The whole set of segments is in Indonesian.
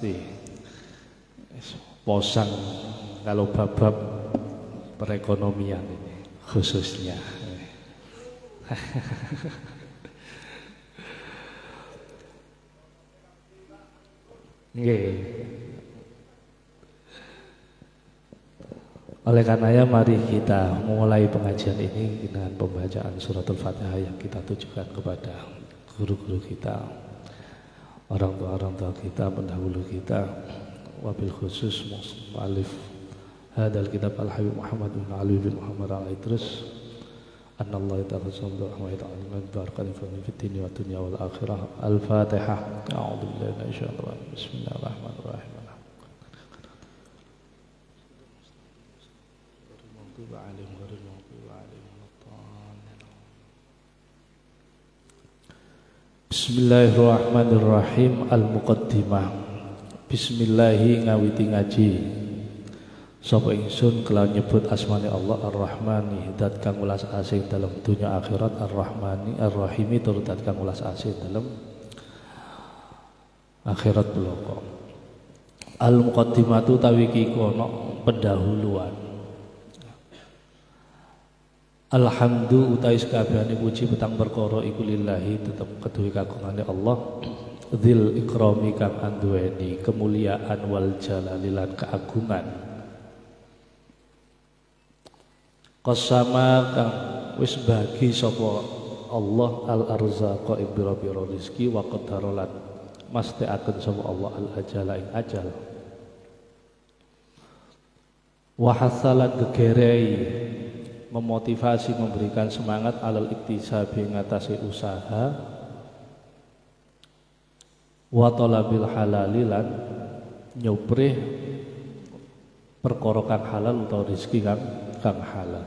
Di posang kalau bab-bab perekonomian ini khususnya. Oleh karenanya mari kita mulai pengajian ini dengan pembacaan suratul Fatihah yang kita tujukan kepada guru-guru kita, orang tua kita, pendahulu kita, wabil khusus mu'allif hadal kitab al-Habib Muhammad bin Ali bin Muhammad al-Idris annallahu ta'ala sallallahu alaihi wa sallam barakallahu fi dunya wa dunya wal akhirah. Al-Fatihah. A'udzu billahi minasyaitonir rajim. Bismillahirrahmanirrahim. Bismillahirrahmanirrahim. Al-Muqaddimah. Bismillahi ngawiti ngaji sapa ingsun kelawan nyebut asmane Allah Ar-Rahmani dat kang welas asih dalam dunya akhirat, Ar-Rahmani Ar-Rahimi tur dat kang welas asih dalam akhirat bloko. Al-Muqaddimatu tawiki kono pendahuluan. Alhamdu utai sekabehane puji petang perkara iku lillahi tetep keduwe kagungane Allah dzil ikrami kang anduweni kemuliaan wal jalalilan keagungan. Qasama kang wis bagi sapa Allah al arzaqa ing pira-pira rezeki wa qadarolan mastekaken sapa Allah al ajala ing ajal. Wa hasalan gegerei memotivasi memberikan semangat alal iktisabi ngatasi usaha wa talabil halalilan nyopreh perkara kang halal utawa rezeki kang halal.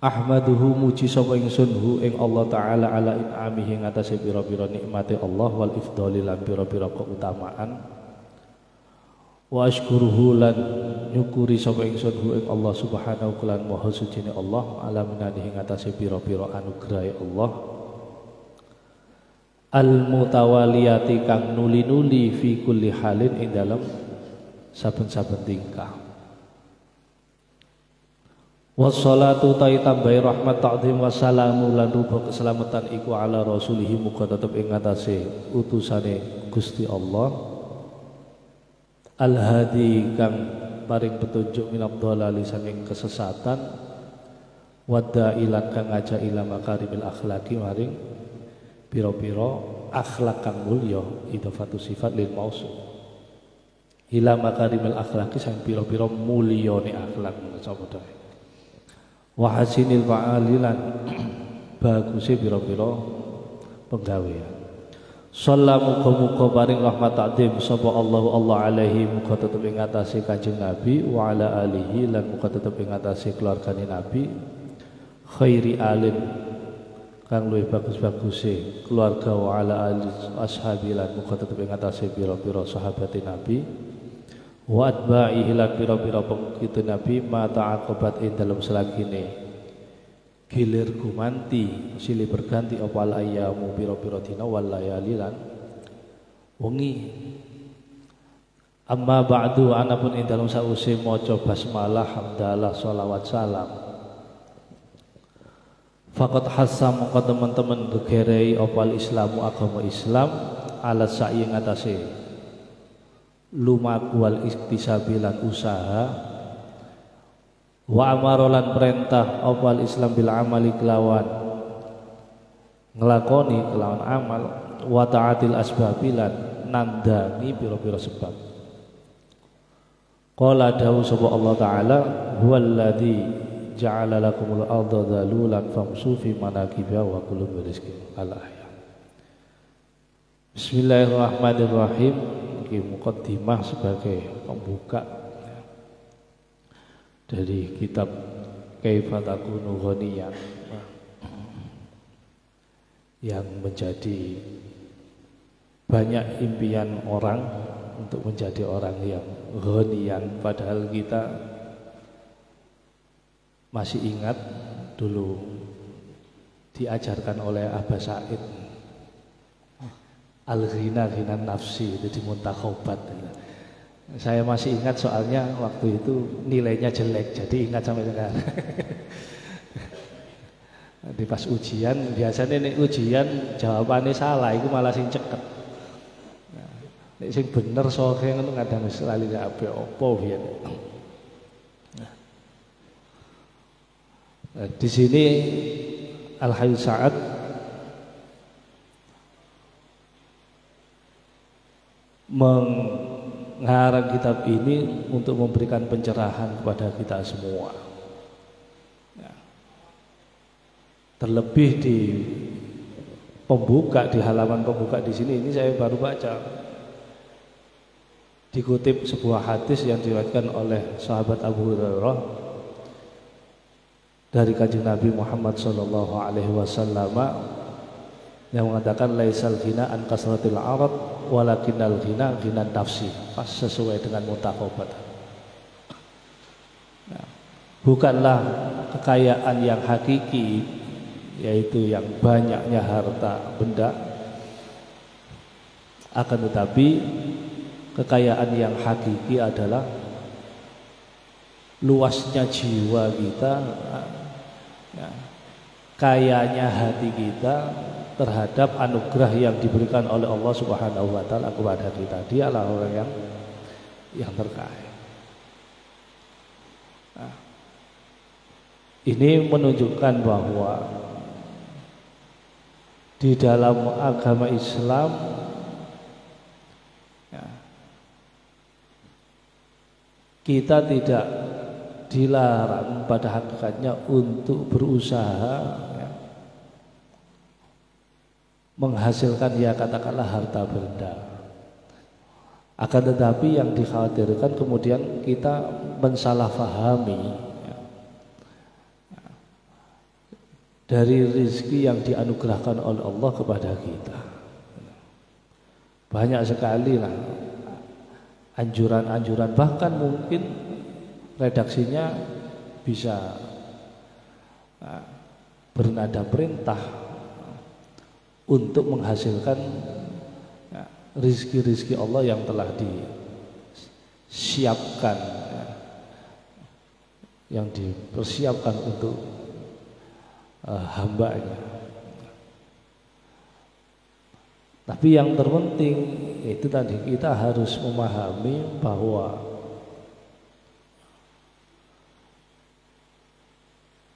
Ahmaduhu muji sapa ingsun hu ing Allah taala ala in'amihi ngatasi pira-pira nikmate Allah wal ifdhali lan pira-pira keutamaan. Wa ashkuruhu lan nyukuri sapa ingsun hu ing Allah subhanahu wa ta'ala maha sucine Allah ala minanihi ngatasi pira-pira anugrahe Allah al mutawaliyati kang nuli-nuli fi kulli halin ing dalam saben-saben tingkah. Wassalatu ta'i tambahi rahmat ta'zim wassalamu lan rupa keselamatan iku ala rasulihi muga tetep ing ngatasi utusane Gusti Allah al-hadi kang paring petunjuk minab dhalali saking kesesatan wadda ilan kang ngajak ila makarimil akhlaqi maring pira-pira akhlak kang mulya idhafatu sifat lil mausuf ila makarimil akhlaqi sang pira-pira mulyane akhlak sapa dae wa hasinil fa'alilan baguse pira-pira penggawean. Sallamu muga paring rahmat ta'zim sapa Allah alaihi muga tetep ing atase Kanjeng Nabi wa ala alihi lan muga tetep ing atase keluargane Nabi khairi alin kang luwih bagus-baguse keluarga wa ala ali ashabi lan muga tetep ing atase pira-pira sahabate Nabi wa atba'ihi lan pira-pira pengikut Nabi ma ta'aqabat ing dalem selagine gilir gumanti silih berganti opal ayyamu pira-pira dina wal layali lan wengi. Amma ba'du anapun ing dalem sause maca basmalah hamdalah sholawat salam faqad hasam mongko teman-teman gegerei opal islamu agama Islam ala sa'i ngatasé lumaku wal iktisabi lan usaha wa amarolan perintah opal Islam bil amali kelawan ngelakoni kelawan amal wa ta'atil asbabilan nandani pira-pira sebab. Qala dawu sapa Allah taala huwallazi ja'ala lakumul arda dhalulan famsu fi manakibiha wa kulu rizqi al-ayat. Bismillahirrahmanirrahim. Iki muqaddimah sebagai pembuka dari kitab Kaifa Takunu Ghaniyan yang menjadi banyak impian orang untuk menjadi orang yang ghaniyan, padahal kita masih ingat dulu diajarkan oleh Abah Said Al-ghina ghina nafsi itu di muntakhobat. Saya masih ingat soalnya waktu itu nilainya jelek, jadi ingat sampai sekarang. Di pas ujian, biasanya nih ujian jawabannya salah, itu malah sing ceket. Nek sing bener sohe ngono kadang wis lali kabeh apa biyen. Di sini Al-Hayy Sa'ad mengarang kitab ini untuk memberikan pencerahan kepada kita semua. Terlebih di pembuka, di halaman pembuka di sini, ini saya baru baca, dikutip sebuah hadis yang diriwayatkan oleh sahabat Abu Hurairah dari Kanjeng Nabi Muhammad sallallahu alaihi wasallam yang mengatakan laisal ghina an kasratil arad walakinnal ghina ghina nafsi, pas sesuai dengan mutakhabat. Bukanlah kekayaan yang hakiki yaitu yang banyaknya harta benda, akan tetapi kekayaan yang hakiki adalah luasnya jiwa kita, kayanya hati kita terhadap anugerah yang diberikan oleh Allah Subhanahu wa taala kepada kita. Dialah orang yang terkaya. Ini menunjukkan bahwa di dalam agama Islam kita tidak dilarang pada hakikatnya untuk berusaha menghasilkan ya katakanlah harta benda. Akan tetapi yang dikhawatirkan kemudian kita mensalahfahami dari rezeki yang dianugerahkan oleh Allah kepada kita. Banyak sekali lah anjuran-anjuran, bahkan mungkin redaksinya bisa bernada perintah untuk menghasilkan rizki-rizki Allah yang telah disiapkan, yang dipersiapkan untuk hambanya. Tapi yang terpenting itu tadi, kita harus memahami bahwa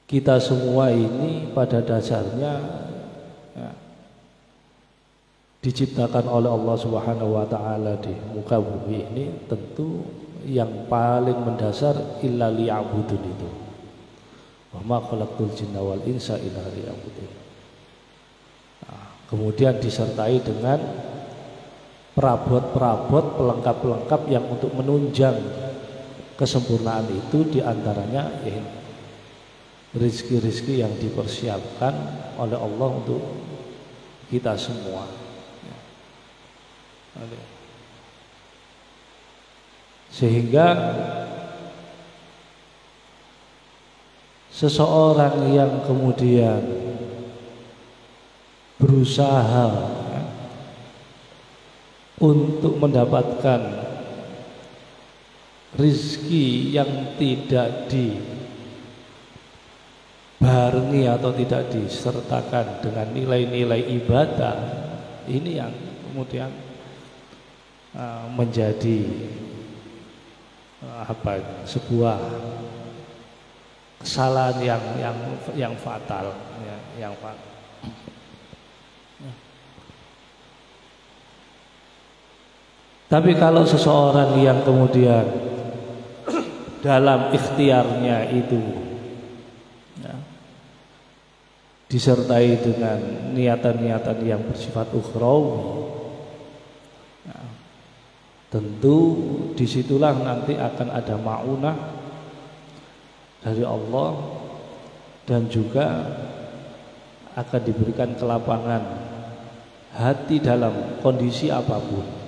kita semua ini pada dasarnya diciptakan oleh Allah Subhanahu wa taala di muka bumi ini, tentu yang paling mendasar illa liya'budun itu. Wa ma khalaqtul jinna wal insa illa liya'budun. Kemudian disertai dengan perabot-perabot, pelengkap-pelengkap yang untuk menunjang kesempurnaan itu, diantaranya rizki-rizki yang dipersiapkan oleh Allah untuk kita semua. Sehingga seseorang yang kemudian berusaha untuk mendapatkan rizki yang tidak dibarengi atau tidak disertakan dengan nilai-nilai ibadah, ini yang kemudian menjadi sebuah kesalahan yang fatal, yang fatal. Tapi kalau seseorang yang kemudian dalam ikhtiarnya itu disertai dengan niatan-niatan yang bersifat ukhrawi, tentu disitulah nanti akan ada ma'unah dari Allah, dan juga akan diberikan kelapangan hati dalam kondisi apapun.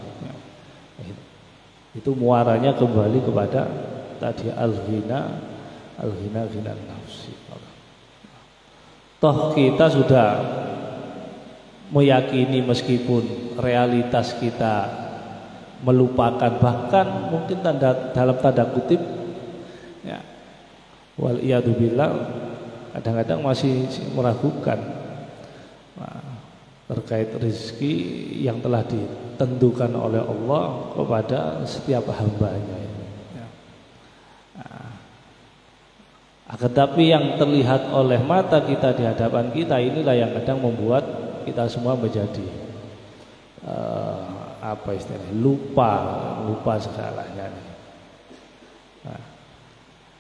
Itu muaranya kembali kepada tadi al-ghina nafsi. Toh kita sudah meyakini meskipun realitas kita melupakan, bahkan mungkin dalam tanda kutip ya, wal iyadzubillah, kadang-kadang masih meragukan terkait rezeki yang telah ditentukan oleh Allah kepada setiap hambanya ini. Ya. Akan tapi yang terlihat oleh mata kita di hadapan kita inilah yang kadang membuat kita semua menjadi apa istilahnya, lupa segalanya.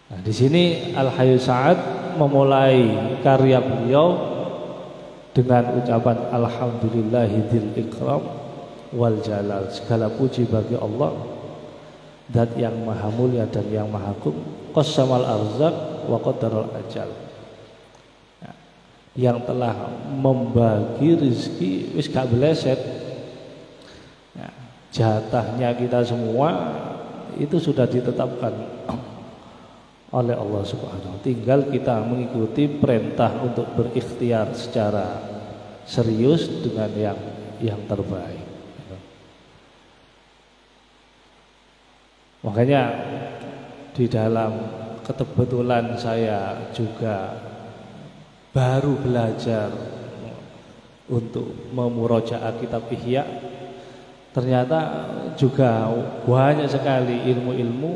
Nah, di sini Al-Hayyu Sa'ad memulai karya beliau dengan ucapan alhamdulillahil ikram wal jalal, segala puji bagi Allah, zat yang maha mulia dan yang maha agung, qassamal arzaq wa qaddaral ajal, yang telah membagi rezeki wis gak beleset. Jatahnya kita semua itu sudah ditetapkan oleh Allah Subhanahu. Tinggal kita mengikuti perintah untuk berikhtiar secara serius dengan yang terbaik. Makanya di dalam kebetulan saya juga baru belajar untuk memurojaah kitab Ihya. Ternyata juga banyak sekali ilmu-ilmu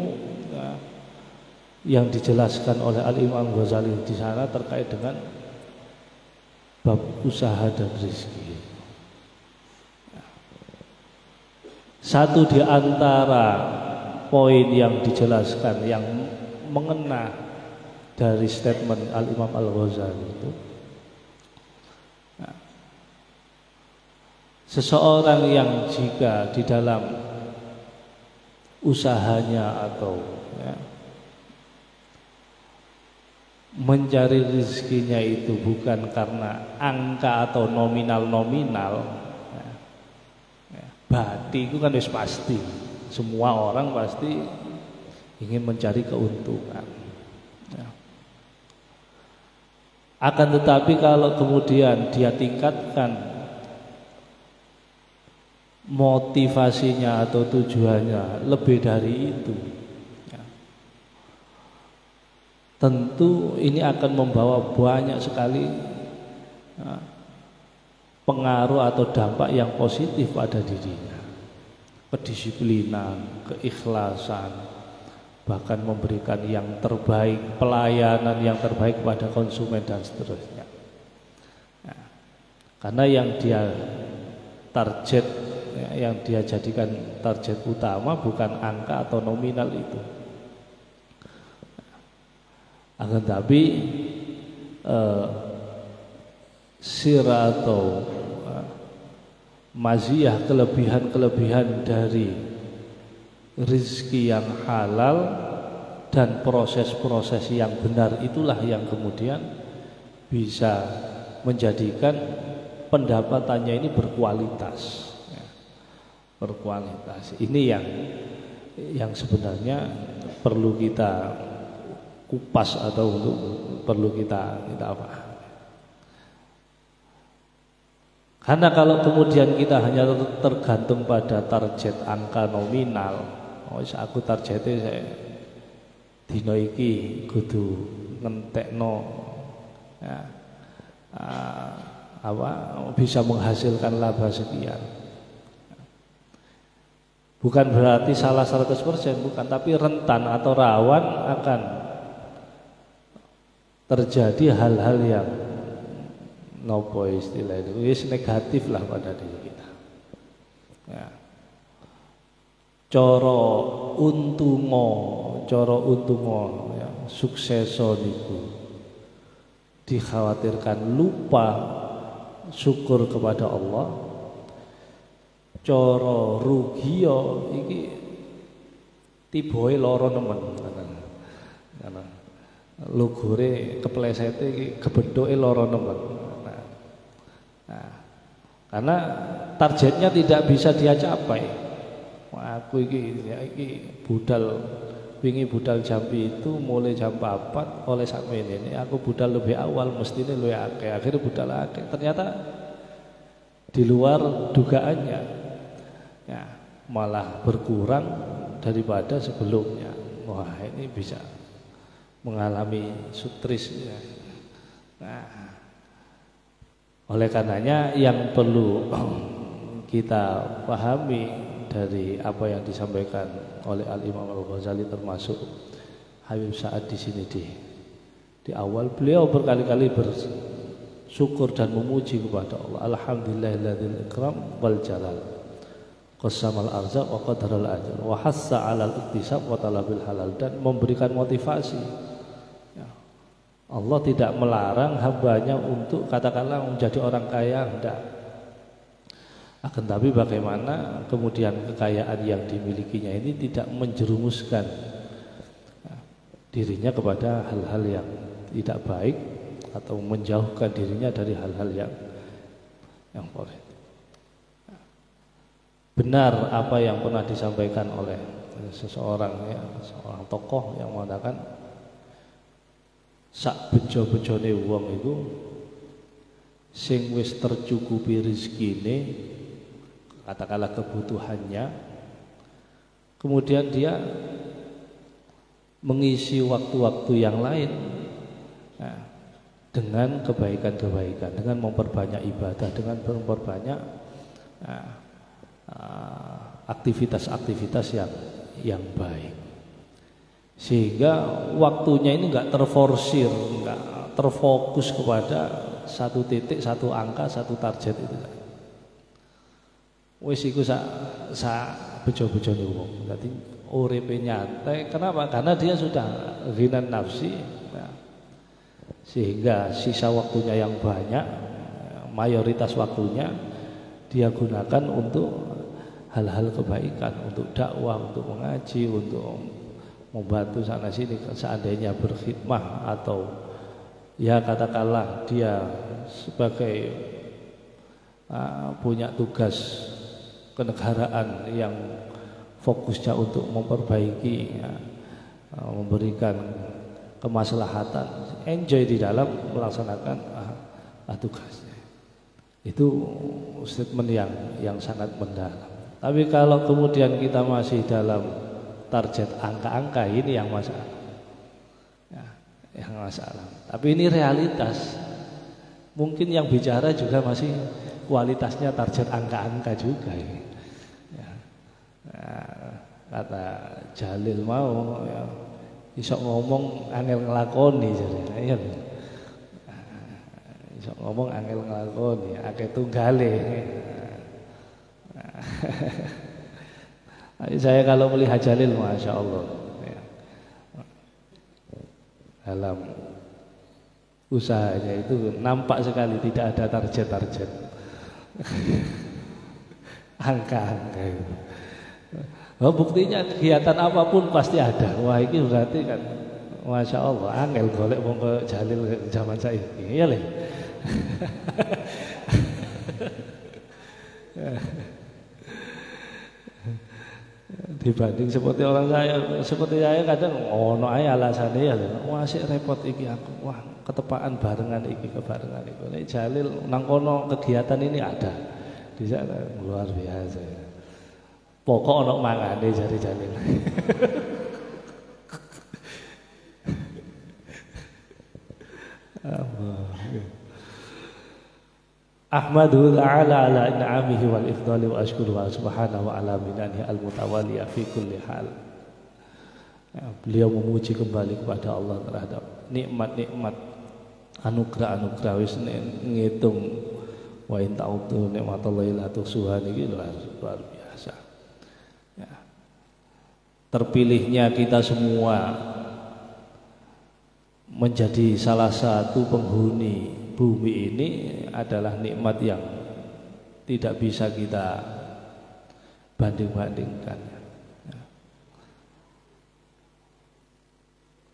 yang dijelaskan oleh Al-Imam Ghazali di sana terkait dengan bab usaha dan rezeki. Satu di antara poin yang dijelaskan yang mengena dari statement Al-Imam Al-Ghazali itu, seseorang yang jika di dalam usahanya atau mencari rezekinya itu bukan karena angka atau nominal-nominal, berarti itu kan wis pasti semua orang pasti ingin mencari keuntungan. Akan tetapi kalau kemudian dia tingkatkan motivasinya atau tujuannya lebih dari itu, tentu ini akan membawa banyak sekali pengaruh atau dampak yang positif pada dirinya. Kedisiplinan, keikhlasan, bahkan memberikan yang terbaik, pelayanan yang terbaik kepada konsumen dan seterusnya. Karena yang dia target, yang dia jadikan target utama bukan angka atau nominal itu. Akan tapi sirah atau maziyah, kelebihan-kelebihan dari rezeki yang halal dan proses-proses yang benar itulah yang kemudian bisa menjadikan pendapatannya ini berkualitas. Ini yang sebenarnya perlu kita kupas atau perlu kita apa? Karena kalau kemudian kita hanya tergantung pada target angka nominal, aku targetnya saya dino iki kudu ngentekno bisa menghasilkan laba sekian. Bukan berarti salah 100%, bukan, tapi rentan atau rawan akan terjadi hal-hal yang nopo istilah itu, negatif lah pada diri kita. Ya. Coro untungo ya, sukseso niku dikhawatirkan lupa syukur kepada Allah. Coro rugio iki tiboe loro nemen karena lugure keplesete iki kebentuke loro nemen. Karena targetnya tidak bisa dia capai. Aku iki wingi budal Jambi itu mulai jam 4 oleh sakmene ini aku budal lebih awal mestine luwih akeh, akhirnya budal akeh. Ternyata di luar dugaannya, ya, malah berkurang daripada sebelumnya. Wah, ini bisa mengalami sutris, ya. Nah, oleh karenanya yang perlu kita pahami dari apa yang disampaikan oleh Al-Imam Al-Ghazali, termasuk Habib Sa'ad di sini di awal, beliau berkali-kali bersyukur dan memuji kepada Allah. Alhamdulillahilladzil ikram wal jalal, qasamal arzaq wa qadaral ajr wa hassa 'alal iktisab wa talabil halal, dan memberikan motivasi. Ya. Allah tidak melarang hambanya untuk katakanlah menjadi orang kaya, tidak. Akan tapi bagaimana kemudian kekayaan yang dimilikinya ini tidak menjerumuskan dirinya kepada hal-hal yang tidak baik atau menjauhkan dirinya dari hal-hal yang boleh. Benar apa yang pernah disampaikan oleh seseorang, ya, seorang tokoh yang mengatakan sak bejo-bejone wong itu sing wis tercukupi rezekine, katakanlah kebutuhannya, kemudian dia mengisi waktu-waktu yang lain, nah, dengan kebaikan-kebaikan, dengan memperbanyak ibadah, dengan memperbanyak aktivitas-aktivitas yang baik, sehingga waktunya ini enggak terforsir, enggak terfokus kepada satu titik, satu angka, satu target itu. Wis iku sak bejo-bejone wong. Dadi uripe nyantai. Kenapa? Karena dia sudah ghinan nafsi, ya. Sehingga sisa waktunya yang banyak, mayoritas waktunya dia gunakan untuk hal-hal kebaikan, untuk dakwah, untuk mengaji, untuk membantu sana sini, seandainya berkhidmah, atau ya katakanlah dia sebagai punya tugas kenegaraan yang fokusnya untuk memperbaiki, ya, memberikan kemaslahatan, enjoy di dalam melaksanakan tugasnya. Itu statement yang sangat mendalam. Tapi kalau kemudian kita masih dalam target angka-angka, ini yang masalah, ya, yang masalah. Tapi ini realitas. Mungkin yang bicara juga masih kualitasnya target angka-angka juga, ya. Nah, kata Jalil mau, ya, iso ngomong angel nglakoni jadi, ya. Iso ngomong angel nglakoni, akeh tunggale. Saya kalau melihat Jalil, masya Allah, ya, dalam usahanya itu nampak sekali tidak ada target-target, angka-angka itu. Oh, buktinya kegiatan apapun pasti ada. Wah, ini berarti kan masya Allah, angel golek wong ke Jalil zaman saiki. Iya le. Dibanding seperti saya kadang ono ae alasane, ya, wah sik repot iki aku, wah ketepaan barengan iki kebarengan iku. Nek Jalil nang kono kegiatan ini ada. Di sana luar biasa. Pokok ono mangane jari Jalil. Ahmadu ta'ala ala in'amihi wal ifdali wa ashkuru wa subhanahu wa ala minanihi al-mutawaliyah fi kulli hal. Ya, beliau memuji kembali kepada Allah terhadap nikmat-nikmat, anugerah-anugerah, wis ngitung wa in ta'uddu nikmatallahi la tuhsuha, niki luar biasa. Ya. Terpilihnya kita semua menjadi salah satu penghuni bumi ini adalah nikmat yang tidak bisa kita banding-bandingkan, ya.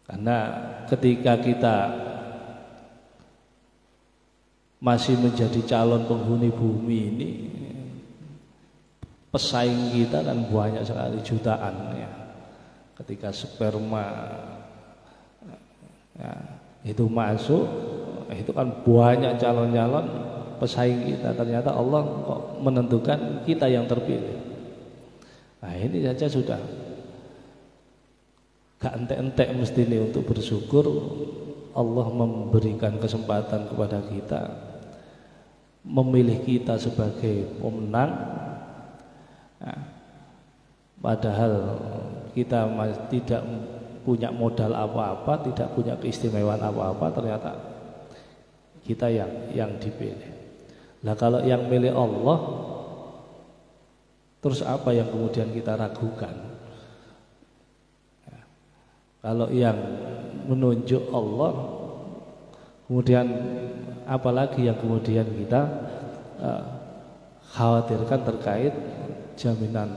Karena ketika kita masih menjadi calon penghuni bumi ini, pesaing kita kan banyak sekali, jutaan, ya. Ketika sperma, ya, itu masuk, itu kan banyak calon-calon pesaing kita, ternyata Allah kok menentukan kita yang terpilih. Nah ini saja sudah gak entek-entek mesti ini untuk bersyukur Allah memberikan kesempatan kepada kita, memilih kita sebagai pemenang. Nah, padahal kita tidak punya modal apa-apa, tidak punya keistimewaan apa-apa, ternyata kita yang dipilih. Nah kalau yang milih Allah, terus apa yang kemudian kita ragukan? Kalau yang menunjuk Allah, kemudian apalagi yang kemudian kita khawatirkan terkait jaminan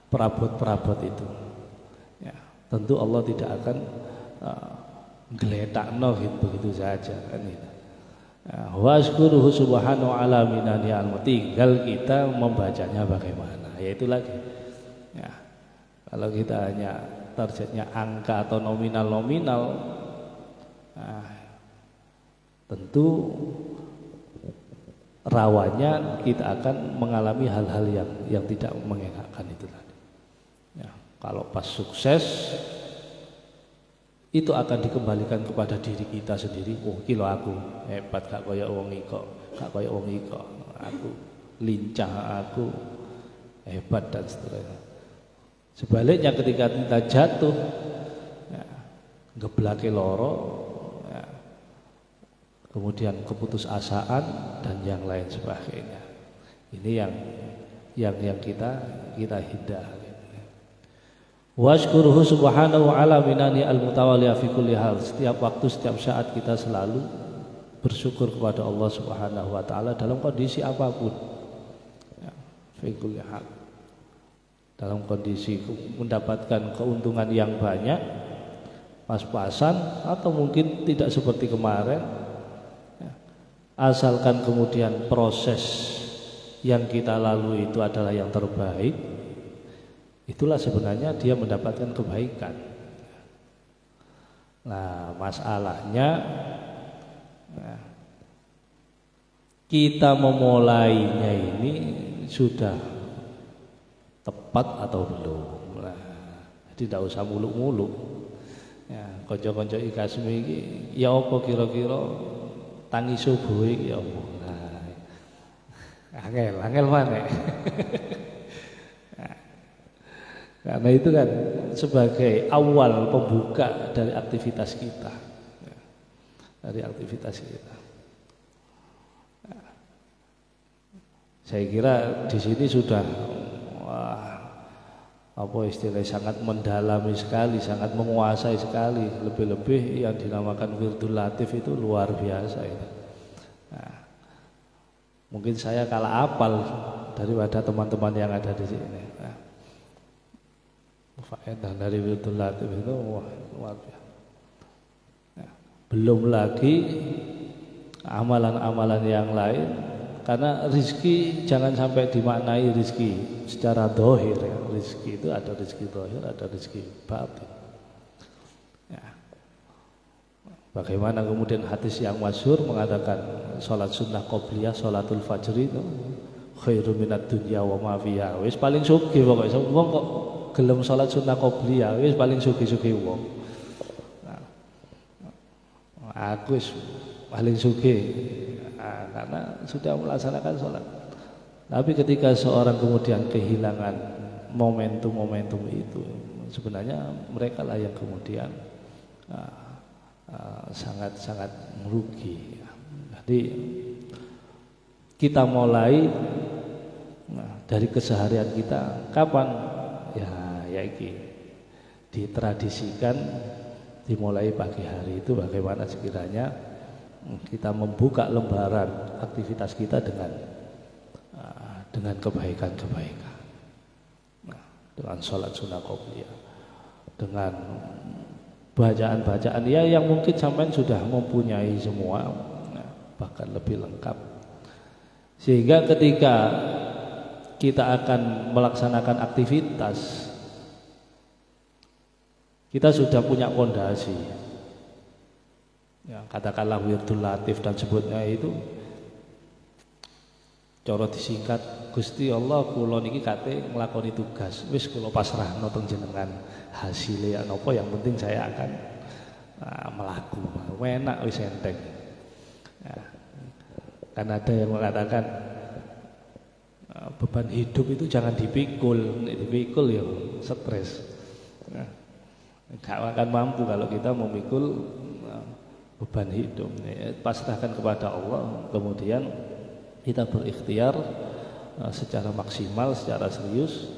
perabot-perabot itu. Ya, tentu Allah tidak akan geletakno begitu saja kan itu. Washkuruhu subhanahu ala minani al, tinggal kita membacanya bagaimana. Yaitu lagi. Ya, kalau kita hanya targetnya angka atau nominal-nominal, nah, tentu rawannya kita akan mengalami hal-hal yang tidak mengenakan itu tadi. Ya, kalau pas sukses itu akan dikembalikan kepada diri kita sendiri. Oh, kilo aku hebat, gak kaya wong iko, gak kaya wong iko, aku lincah, aku hebat dan seterusnya. Sebaliknya ketika kita jatuh, ya, geblake loro, ya, kemudian keputusasaan dan yang lain sebagainya. Ini yang kita hindari. Washkuruhu subhanahu ala minani al-mutawaliyah fi kulli hal. Setiap waktu, setiap saat kita selalu bersyukur kepada Allah Subhanahu wa taala dalam kondisi apapun. Ya, fi kulli hal. Dalam kondisi mendapatkan keuntungan yang banyak, pas-pasan, atau mungkin tidak seperti kemarin, asalkan kemudian proses yang kita lalui itu adalah yang terbaik, itulah sebenarnya dia mendapatkan kebaikan. Nah masalahnya, kita memulainya ini sudah tepat atau belum. Nah, tidak usah muluk-muluk. Ya, kanca-kanca ikasmi iki ya apa kira-kira tangi subuh iki ya apa. Nah, angel maneh. Nah, karena itu kan sebagai awal pembuka dari aktivitas kita. Ya, dari aktivitas kita. Nah, saya kira di sini sudah apa istilahnya sangat mendalami sekali, sangat menguasai sekali, lebih-lebih yang dinamakan wirdul latif itu luar biasa itu. Nah, mungkin saya kalah apal daripada teman-teman yang ada di sini. Nah, faedah dari wirdul latif itu wah, luar biasa. Nah, belum lagi amalan-amalan yang lain. Karena rizki jangan sampai dimaknai rizki secara dohir ya. Rizki itu ada rizki dohir, ada rizki batin ya. Bagaimana kemudian hadis yang masyhur mengatakan sholat sunnah qobliyah, sholatul fajri itu khairu minad dunya wa ma fiha. Wis paling sugih pokoknya wong kok gelem sholat sunnah qobliyah wis paling sugih-sugih wong. Nah, aku wis paling sugih. Nah, karena sudah melaksanakan sholat. Tapi ketika seorang kemudian kehilangan momentum-momentum itu, sebenarnya mereka lah yang kemudian sangat-sangat merugi. Jadi kita mulai dari keseharian kita. Kapan? Ya iki ditradisikan dimulai pagi hari itu bagaimana sekiranya kita membuka lembaran aktivitas kita dengan kebaikan-kebaikan, dengan sholat sunnah qobliyah, dengan bacaan-bacaan ya yang mungkin sampai sudah mempunyai semua, bahkan lebih lengkap, sehingga ketika kita akan melaksanakan aktivitas kita sudah punya fondasi. Ya, katakanlah wirdul latif dan sebutnya itu Cara disingkat, Gusti Allah kula niki kate nglakoni tugas. Wis kula pasrahno teng jenengan. Hasilnya napa yang penting saya akan melaku. Enak wis enteng. Kan ada yang mengatakan beban hidup itu jangan dipikul. Dipikul ya stres. Gak akan mampu kalau kita memikul beban hidup. Pasrahkan kepada Allah, kemudian kita berikhtiar secara maksimal, secara serius.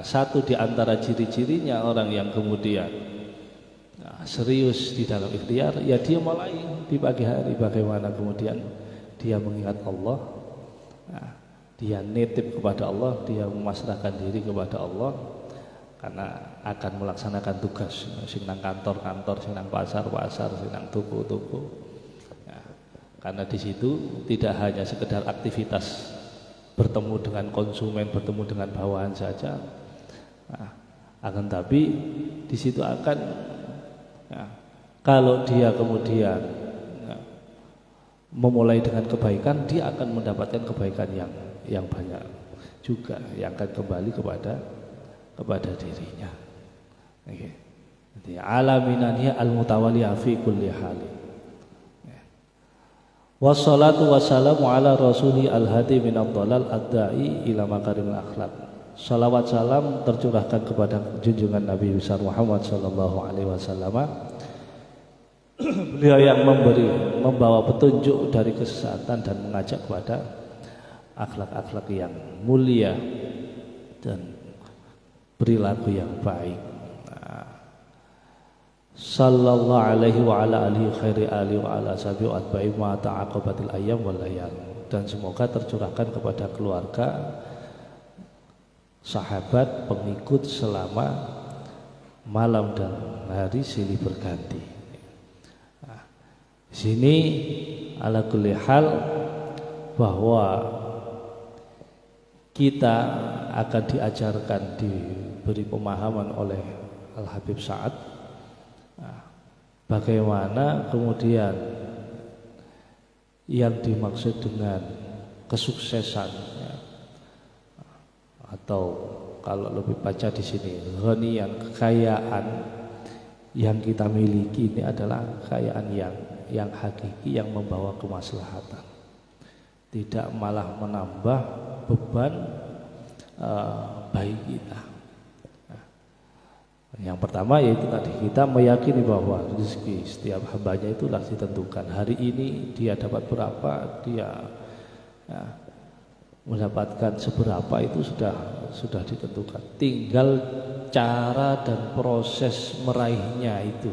Satu di antara ciri-cirinya orang yang kemudian serius di dalam ikhtiar, ya dia mulai di pagi hari bagaimana kemudian dia mengingat Allah, dia nitip kepada Allah, dia memasrahkan diri kepada Allah, karena akan melaksanakan tugas sing nang kantor-kantor, sing nang pasar-pasar, sing nang tuku-tuku. Karena di situ tidak hanya sekedar aktivitas bertemu dengan konsumen, bertemu dengan bawahan saja, akan tapi di situ akan kalau dia kemudian memulai dengan kebaikan, dia akan mendapatkan kebaikan yang banyak juga, yang akan kembali kepada dirinya. Jadi alaminannya al-mutawaliyah fi kulli hali. Wassalatu wassalamu ala rasuli al-hadi minad dhalal ad-da'i ila makarimil akhlak. Salawat salam tercurahkan kepada junjungan Nabi besar Muhammad sallallahu alaihi wasallam. Beliau yang membawa petunjuk dari kesesatan dan mengajak kepada akhlak-akhlak yang mulia dan perilaku yang baik. Sallallahu alaihi wa ala alihi khairi alihi wa ala sabi wa atba'i ma ta'aqabatil ayyam wal layal. Dan semoga tercurahkan kepada keluarga, sahabat, pengikut selama malam dan hari silih berganti. Di sini ala kulli hal bahwa kita akan diajarkan, diberi pemahaman oleh Al-Habib Sa'ad bagaimana kemudian yang dimaksud dengan kesuksesan, atau kalau lebih baca di sini ghaniyan, kekayaan yang kita miliki ini adalah kekayaan yang hakiki, yang membawa kemaslahatan, tidak malah menambah beban bagi kita. Yang pertama yaitu tadi kita meyakini bahwa rezeki setiap hambanya itulah ditentukan. Hari ini dia dapat berapa, dia mendapatkan seberapa, itu sudah ditentukan. Tinggal cara dan proses meraihnya itu,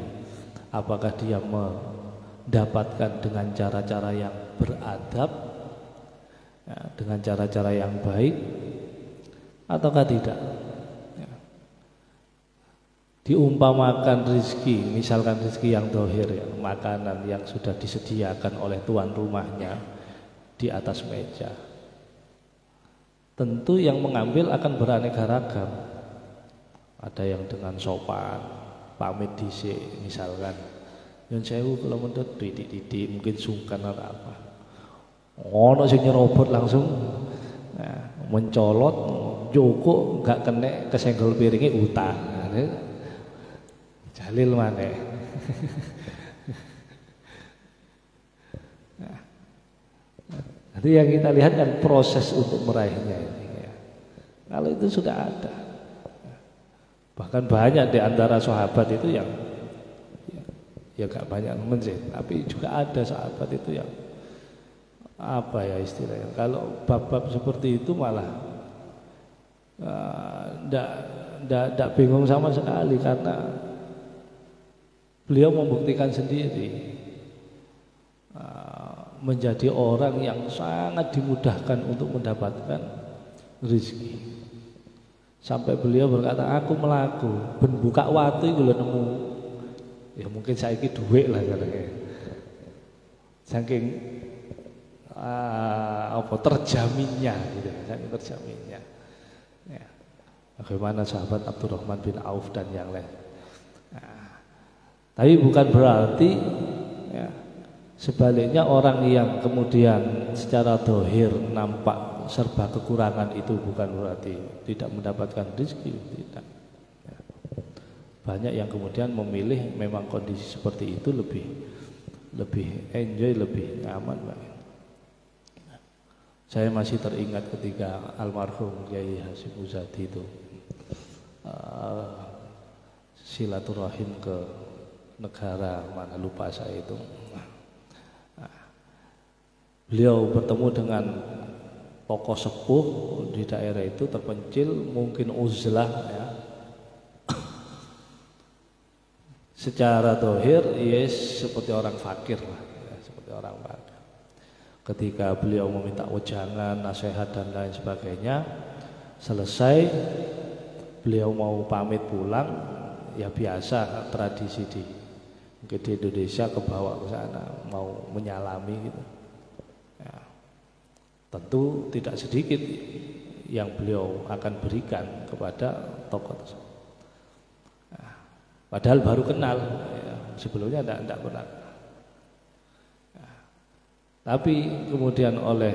apakah dia mendapatkan dengan cara-cara yang beradab, dengan cara-cara yang baik, ataukah tidak. Diumpamakan rezeki, misalkan rezeki yang dohir, makanan yang sudah disediakan oleh tuan rumahnya di atas meja, tentu yang mengambil akan beraneka ragam. Ada yang dengan sopan, pamit dhisik, misalkan nyun sewu kula mendhet titik-titik, mungkin sungkan atau apa. Ono sing nyerobot langsung, mencolot, joko gak kena kesenggol piringnya utang. Jalil maneh. Nanti yang kita lihat kan proses untuk meraihnya ini. Kalau itu sudah ada, bahkan banyak di antara sahabat itu yang ya gak banyak menjadi, tapi juga ada sahabat itu yang apa ya istilahnya, kalau bab-bab seperti itu malah ndak bingung sama sekali, karena beliau membuktikan sendiri menjadi orang yang sangat dimudahkan untuk mendapatkan rezeki. Sampai beliau berkata, aku melaku ben buka watu iku lho nemu. Ya mungkin saiki dhuwit lah katanya. Saking terjaminnya gitu, saking terjaminnya. Ya. Bagaimana sahabat Abdurrahman bin Auf dan yang lain. Tapi bukan berarti sebaliknya orang yang kemudian secara dohir nampak serba kekurangan itu bukan berarti tidak mendapatkan rezeki, tidak. Ya. Banyak yang kemudian memilih memang kondisi seperti itu lebih enjoy, lebih nyaman, Pak. Saya masih teringat ketika almarhum Kiai Hasyim Muzadi itu silaturahim ke negara mana lupa saya itu. Beliau bertemu dengan tokoh sepuh di daerah itu terpencil, mungkin uzlah ya. Secara dohir yes seperti orang fakir lah, ya, seperti orang fakir. Ketika beliau meminta wejangan, nasihat dan lain sebagainya, selesai beliau mau pamit pulang, ya biasa tradisi mungkin di Indonesia kebawa ke sana mau menyalami gitu. Ya, tentu tidak sedikit yang beliau akan berikan kepada tokoh tersebut. Nah, padahal baru kenal, ya, sebelumnya tidak pernah. Tapi kemudian oleh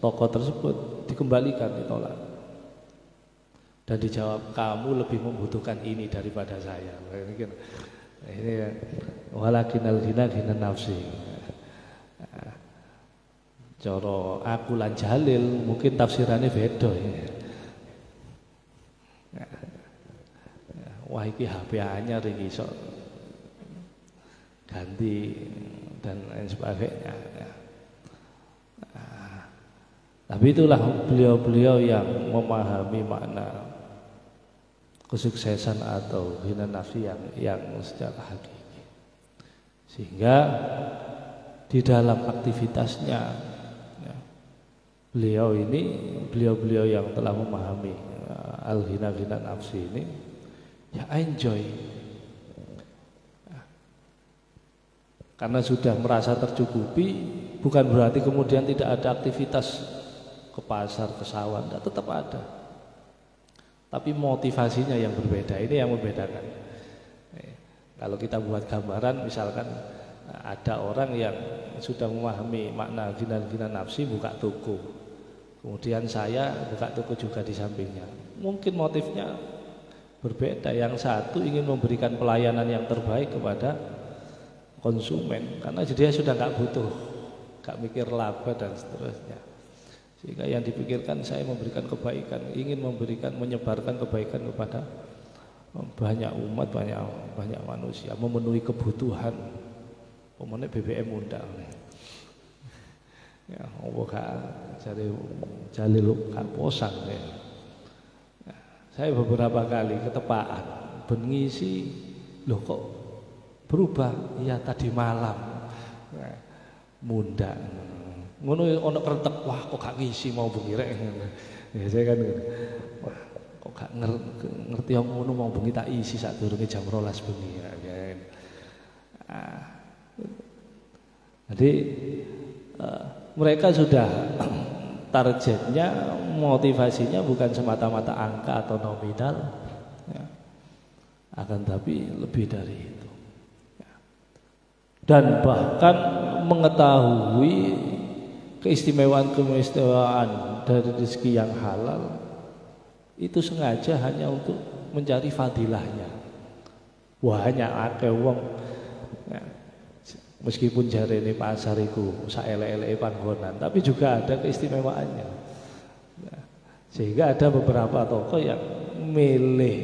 tokoh tersebut dikembalikan, ditolak dan dijawab, kamu lebih membutuhkan ini daripada saya. Ini walakinal ghina ghina nafsi. Coro aku lan Jalil mungkin tafsirannya beda ya. Wah iki HP anyar iki iso ganti dan lain sebagainya. Tapi itulah beliau-beliau yang memahami makna kesuksesan atau hina nafsi yang secara hakiki, sehingga di dalam aktivitasnya ya, beliau yang telah memahami al-hina nafsi ini ya enjoy. Karena sudah merasa tercukupi, bukan berarti kemudian tidak ada aktivitas ke pasar, ke sawah, tetap ada. Tapi motivasinya yang berbeda, ini yang membedakan. Kalau kita buat gambaran, misalkan ada orang yang sudah memahami makna ghina nafsi, buka toko. Kemudian saya buka toko juga di sampingnya. Mungkin motifnya berbeda. Yang satu ingin memberikan pelayanan yang terbaik kepada konsumen, karena dia sudah nggak butuh, nggak mikir laba dan seterusnya. Sehingga yang dipikirkan saya memberikan kebaikan, ingin menyebarkan kebaikan kepada banyak umat, banyak manusia, memenuhi kebutuhan. Pemenuh BBM undang. Ya, cari kak posang ya. Saya beberapa kali ketepaan bengisi, loh kok berubah? Iya tadi malam munda ngono ono kretek, wah kok gak ngisi mau bengi rek. Ya saya kan wah kok gak ngerti ngono mau bengi tak isi sadurunge jam 12 bengi ya. Jadi mereka sudah targetnya, motivasinya bukan semata-mata angka atau nominal ya. Akan tapi lebih dari itu. Dan bahkan mengetahui keistimewaan dari rezeki yang halal itu sengaja hanya untuk mencari fadilahnya. Wah hanya akeh wong ya, meskipun jarene pasar iku saelek-eleke panggonan, tapi juga ada keistimewaannya ya, sehingga ada beberapa tokoh yang milih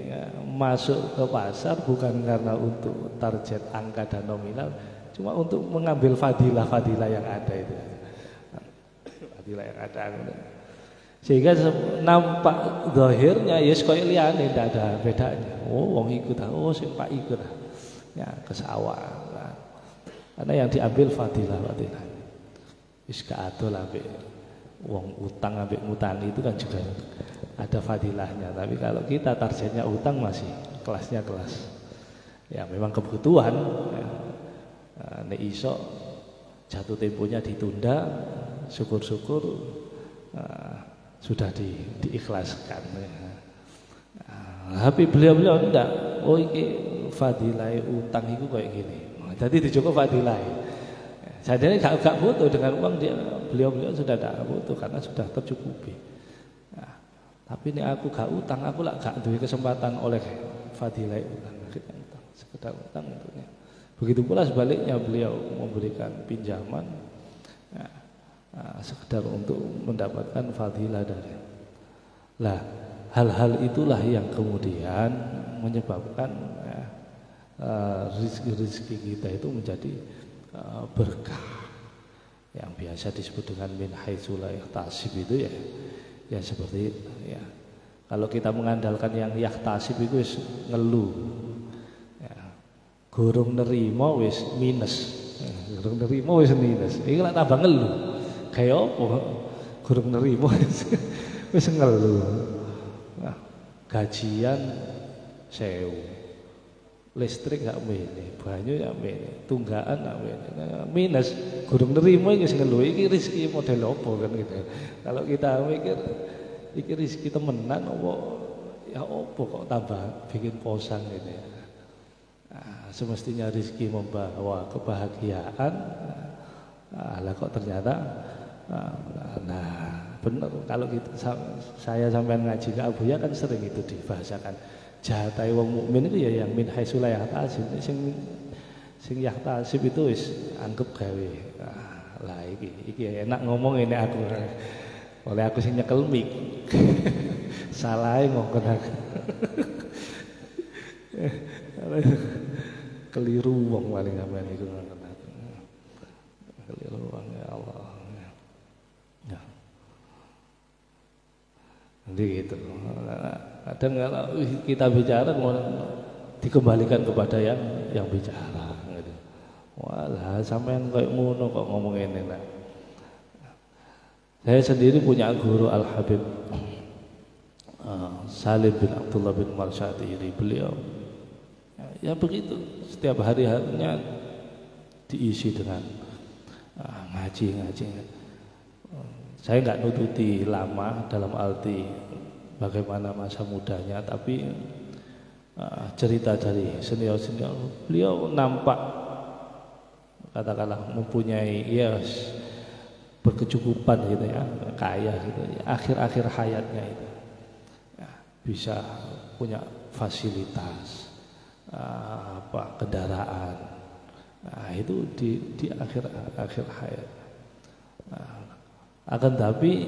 ya, masuk ke pasar bukan karena untuk target angka dan nominal, cuma untuk mengambil fadilah-fadilah yang ada itu. Fadilah yang ada. Sehingga nampak zahirnya yes koyo liyane ndak ada bedanya. Oh wong ikut, oh sing Pak ikut. Ya ke sawah. Karena yang diambil fadilah. Wis gak adol ambek wong utang ambek ngutangi itu kan juga ada fadilahnya. Tapi kalau kita targetnya utang masih kelasnya kelas. Ya memang kebutuhan ya. Nek iso jatuh temponya ditunda, syukur-syukur sudah diikhlaskan ya. Tapi beliau enggak. Oh iki fadilah utang itu kayak gini. Jadi dijogo fadilah. Saya gak butuh dengan uang dia, beliau sudah tidak butuh karena sudah tercukupi. Nah, tapi ini aku gak utang, aku lah gak duwe kesempatan oleh fadilah utang, sekedar utang untuknya. Begitu pula sebaliknya beliau memberikan pinjaman sekedar untuk mendapatkan fadilah dari. Lah, hal-hal itulah yang kemudian menyebabkan rezeki kita itu menjadi berkah. Yang biasa disebut dengan min haitsu la yahtasib itu ya seperti ya. Kalau kita mengandalkan yang yahtasib itu wis ngeluh. Ya. Gurung nerima wis minus. Gurung nerima wis minus. Iki lak tambah ngeluh. Kayak apa? Gurung nerima wis ngeluh. Nah, gajian 1.000. Listrik gak mene, banyu gak mene, tunggakan gak mene. Minus, gurung nerima iki ngeluh, iki rezeki model apa kan gitu. Kalau kita mikir iki rezeki temenan apa ya apa kok tambah bikin posang gitu ya. Nah, semestinya rezeki membawa kebahagiaan. Lah kok ternyata benar kalau kita saya sampean ngaji ke Abuya kan sering itu dibahasakan. Jahatai wong mukmin itu ya yang min haitsu la yahtasib. Sing yahtasib itu wis anggap gawe. Lah iki enak ngomong ini aku. Oleh aku sing nyekel mik. Salahe ngongkon aku. Keliru wong paling sampean iku ngongkon aku. Keliru wong ya Allah. Ya. Nanti gitu. Kadang kalau kita bicara dikembalikan kepada yang bicara gitu. Walah sampean kayak ngono kok ngomong ini nah. Saya sendiri punya guru Al-Habib Salim bin Abdullah bin Marsyatiri. Beliau ya begitu, setiap hari-harinya diisi dengan ngaji. Saya nggak nututi lama dalam arti bagaimana masa mudanya, tapi cerita dari senior-senior beliau nampak katakanlah mempunyai berkecukupan gitu ya, kaya gitu ya, akhir-akhir hayatnya itu ya, bisa punya fasilitas kendaraan. Nah, itu di akhir hayat. Akan tapi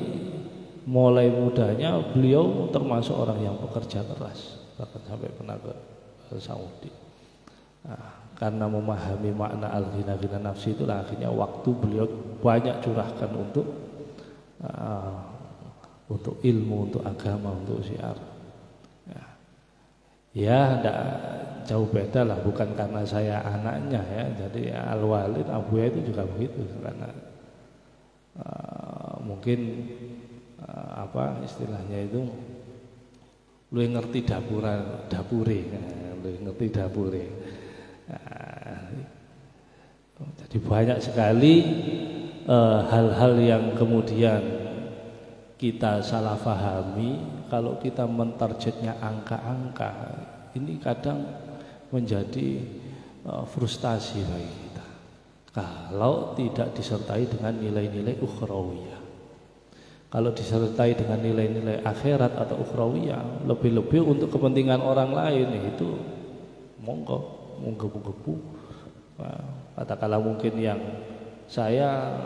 mulai mudanya beliau termasuk orang yang pekerja keras, bahkan sampai pernah ke Saudi. Karena memahami makna al-ghina nafsi itulah akhirnya waktu beliau banyak curahkan untuk ilmu, untuk agama, untuk syiar. Ya, tidak jauh beda lah, bukan karena saya anaknya ya. Jadi Al-Walid Abuya itu juga begitu karena mungkin apa istilahnya itu lu ngerti dapure, lu ngerti dapure. Jadi banyak sekali hal-hal yang kemudian kita salah pahami. Kalau kita mentargetnya angka-angka, ini kadang menjadi frustasi bagi kita kalau tidak disertai dengan nilai-nilai ukhrawiyah. Kalau disertai dengan nilai-nilai akhirat atau ukhrawiyah, lebih-lebih untuk kepentingan orang lain, itu monggo. Katakanlah mungkin yang saya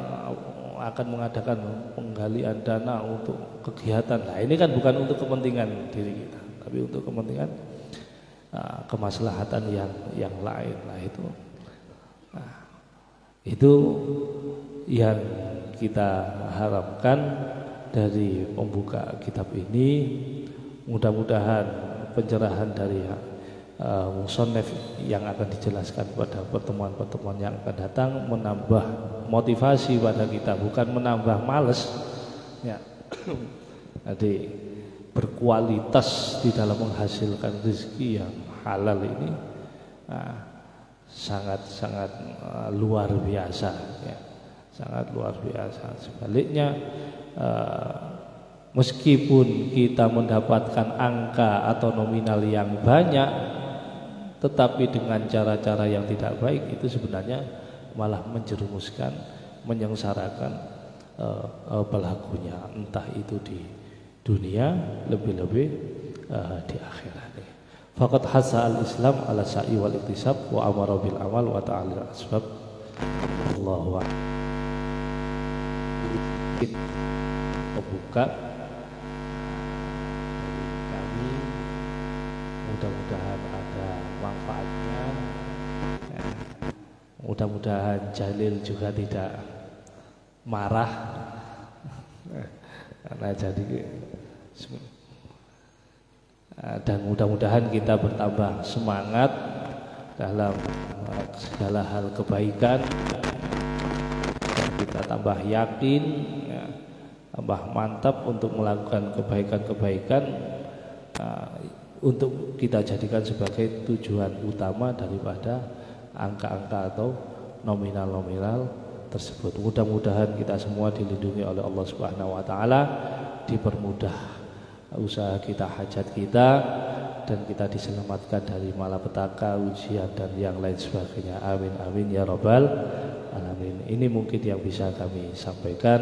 akan mengadakan penggalian dana untuk kegiatan. Nah, ini kan bukan untuk kepentingan diri kita, tapi untuk kepentingan kemaslahatan yang lain. Nah, itu yang kita harapkan dari pembuka kitab ini. Mudah-mudahan pencerahan dari musannif yang akan dijelaskan pada pertemuan-pertemuan yang akan datang menambah motivasi pada kita, bukan menambah males ya. Jadi berkualitas di dalam menghasilkan rezeki yang halal ini sangat-sangat luar biasa ya. Sangat luar biasa. Sebaliknya meskipun kita mendapatkan angka atau nominal yang banyak, tetapi dengan cara-cara yang tidak baik, itu sebenarnya malah menjerumuskan, menyengsarakan pelakunya, entah itu di dunia, lebih-lebih di akhirat. Faqad hasa al-Islam ala sa'i wal iktisab wa amara bil amal wa ta'ala asbab. Allahu a'lam. Membuka kami, mudah-mudahan ada manfaatnya. Mudah-mudahan Jalil juga tidak marah karena jadi, dan mudah-mudahan kita bertambah semangat dalam segala hal kebaikan, dan kita tambah yakin, tambah mantap untuk melakukan kebaikan-kebaikan, untuk kita jadikan sebagai tujuan utama daripada angka-angka atau nominal-nominal tersebut. Mudah-mudahan kita semua dilindungi oleh Allah Subhanahu wa taala, dipermudah usaha kita, hajat kita, dan kita diselamatkan dari malapetaka, ujian dan yang lain sebagainya. Amin amin ya rabbal alamin. Ini mungkin yang bisa kami sampaikan.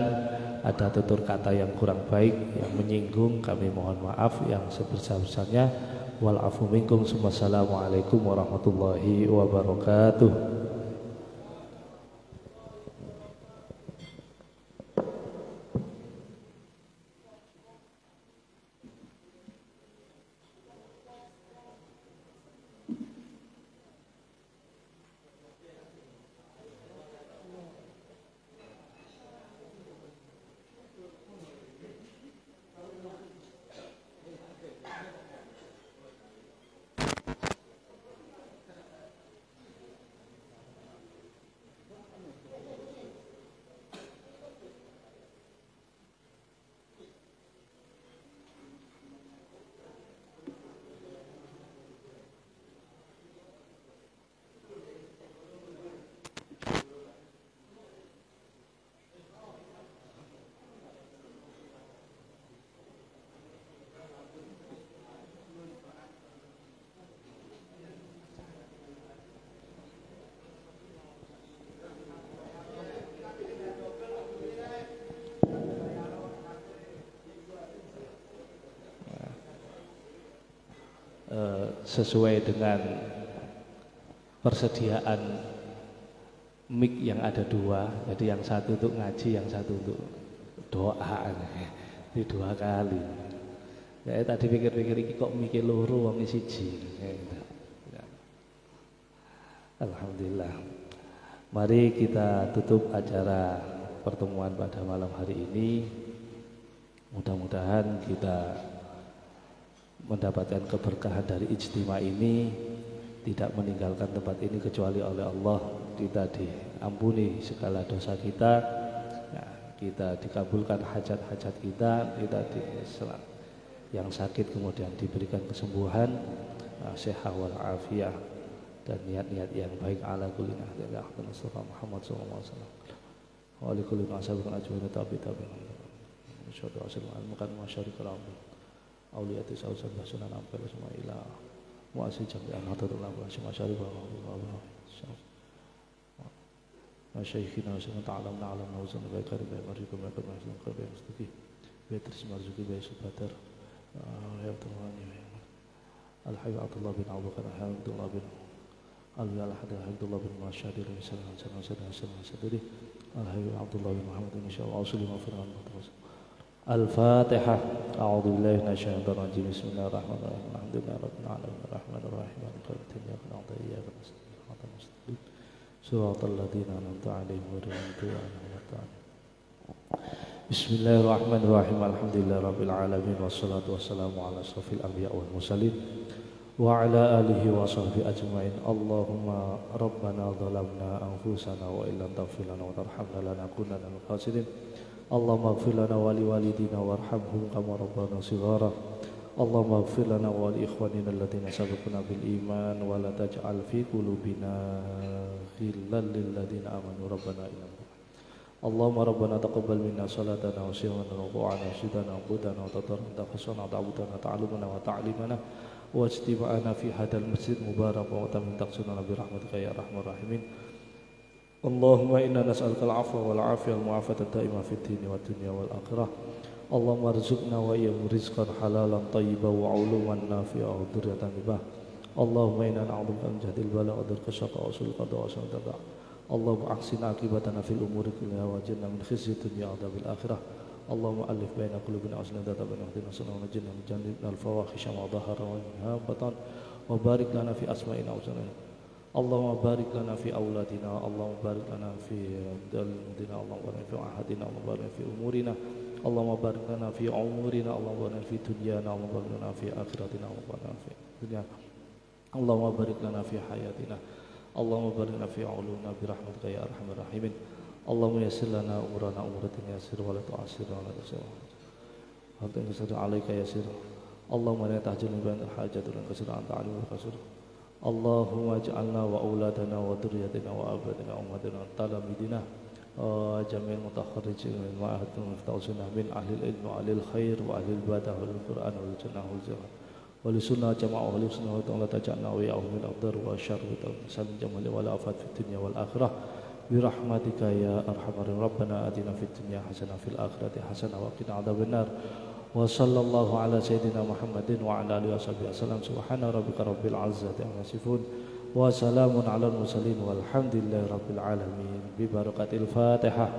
Ada tutur kata yang kurang baik, yang menyinggung, kami mohon maaf yang sebesar-besarnya. Wal afu minkum. Wassalamualaikum warahmatullahi wabarakatuh. Sesuai dengan persediaan mic yang ada dua, jadi yang satu untuk ngaji, yang satu untuk doa. Ini 2 kali. Saya tadi pikir-pikir ini kok mikir loro wong siji. Alhamdulillah. Mari kita tutup acara pertemuan pada malam hari ini. Mudah-mudahan kita mendapatkan keberkahan dari ijtima ini, tidak meninggalkan tempat ini kecuali oleh Allah. Kita diampuni segala dosa kita, kita dikabulkan hajat-hajat kita, kita yang sakit kemudian diberikan kesembuhan, sehat wal afiyah, dan niat-niat yang baik ala kulli nahdiya Muhammad sallallahu alaihi wasallam wa ala kulli ashabina ajmain tabi'in syadu asal makan masyarikal Auliyati sausan basunan ampel semua ilah muasih jami'an hadarul ampel semua syarif masyaikhina semua ta'alamna alam nauzan baik karib baik marikum baik marikum baik mustuki baik terima zuki baik subhatar ya Tuhan al-hayy Abdullah bin Abu Bakar Abdullah bin al-hayy al-hadah Abdullah bin Masyadir sallallahu alaihi al-hayy Abdullah bin Muhammad insyaallah usul maghfirah Al-Fatihah. A'udzu billahi minasyaitonir rajim. Bismillahirrahmanirrahim. Alhamdulillahi rabbil alamin arrahmanir rahim maliki yaumiddin iyyaka na'budu wa iyyaka nasta'in. Shiratal ladzina an'amta 'alaihim ghairil maghdubi 'alaihim waladdallin. Bismillahirrahmanirrahim. Alhamdulillahi rabbil alamin wassalatu wassalamu ala asyrofil anbiya wal mursalin wa ala alihi wa sahbihi ajmain. Allahumma rabbana dhalamna anfusana wa illam taghfir lana wa tarhamna lanakunanna minal khasirin. Allahumma ighfir lana wa li walidina warhamhum kama rabbana shighara. Allahumma ighfir lana wa li ikhwanina alladhina sabaquna bil iman wa la taj'al fi qulubina ghillan lil ladzina amanu rabbana innaka Allahumma rabbana taqabbal minna salatana wa siyamana wa du'ana wa sidana wa qudana wa tadarrana khasana wa ta'budana ta'alumana wa ta'limana wa ijtima'ana fi hadal masjid mubarak wa tamin taqsuna bi rahmatika ya arhamar rahimin. Allahumma inna nas'aluka al-'afwa wal 'afiyah wal mu'afata da'imah fid dini wad dunya wal akhirah. Allahumma arzuqna wa iyyahum rizqan halalan thayyiban wa 'uluman nafi'an wa dzurriyyatan thayyibah. Allahumma inna na'udzubika min jahdil bala wa darkis syaqa'i wa su'il qada' wa su'il qada'. Allahumma ahsin 'aqibatana fil umuri kulliha wa ajirna min khizyid dunya wa adzabil akhirah. Allahumma alif baina qulubina wa aslih dhata baina ahdina wa najjina min jami'il fawahisha ma dhahara wa minha batan wa barik lana fi asma'ina wa salina. Allahumma barik lana fi auladina, Allahumma barik lana fi dalmudina, Allahumma barik fi ahadina, Allahumma barik fi umurina, Allahumma barik lana fi umurina, Allahumma barik fi dunyana, Allahumma barik lana fi akhiratina, Allahumma barik lana fi dunya, Allahumma barik lana fi hayatina, Allahumma barik lana fi ulumina bi rahmatika ya arhamar rahimin. Allahumma yassir lana umurana umuratin yassir wa la tu'assir wa la tusir. Hatta yasir alaika yassir. Allahumma la tahjil min hajatina kasir anta alim wa kasir. Allahumma ij'alna wa auladana wa dzurriyyatina wa abadana ummatana talamidina jamil mutakharrijin min ma'ahadin muftawsina min ahlil ilmi wa ahlil khair wa ahlil badah wal qur'an wal jannah wal jannah wal sunnah jama'a wa ahlil sunnah wa ta'ala taj'alna wa ya'um min abdar wa syarr wa ta'ala jamali wa la afat fid dunya wal akhirah bi rahmatika ya arhamar rabbana atina fid dunya hasanah fil akhirati hasanah wa qina adzabannar. Wa sallallahu ala sayyidina Muhammadin wa ala alihi washabihi wasallam. Subhana rabbika rabbil izzati amma yasifun wa salamun alal mursalin walhamdulillahi rabbil alamin. Bi barakatil Fatihah.